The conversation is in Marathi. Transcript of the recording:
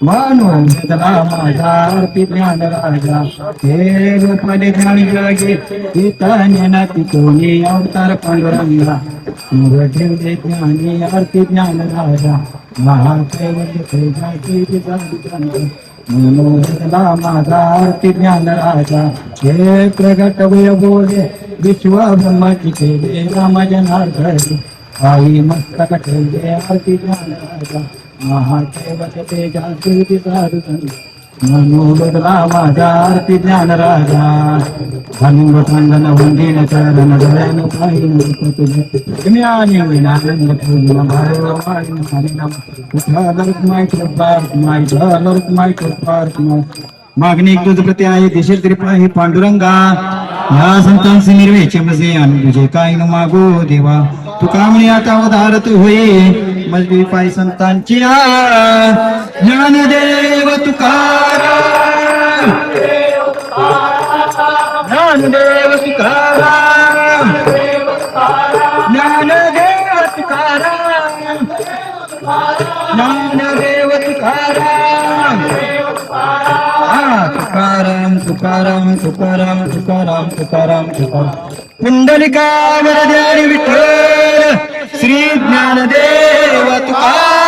म्हणून घेतला माझा आरती ज्ञान राजा हे रूपाने ज्ञान जगे इथं कोणी अवतार पांडुरंगा ठेवले ज्ञानी आरती ज्ञान राजा महादेव म्हणून घेतला माझा आरती ज्ञान राजा हे प्रगट बोले विश्व ब्रह्माची केले राम जनार्दन आई मस्तक ठेवले आरती ज्ञान राजा महादेव तेजाची म्हणून बदला माझा आरती ज्ञान राजा धनुर सांगन वंदीन चरण धरण पाहिन तुम्ही आणि विनानंद पूर्ण भारो पाहिन हरिनाम उठालक माय कृपार्थ माय झालक माय कृपार्थ मागणी तुझ प्रती आहे देशील तरी पाहि पांडुरंगा या संतांचे निर्वेचे मजे आणि तुझे काय न मागो देवा तू कामणी आता उदारत होई मजबी पाय संतांची ज्ञानदेव तुकाराम ज्ञानदेव तुकाराम ज्ञानदेव तुकाराम ज्ञानदेव तुकाराम तुकाराम तुकाराम तुकाराम तुकाराम तुकाराम तुकाराम पुंडलिका वरदारी विठ्ठल श्री ज्ञानदेव तुकाराम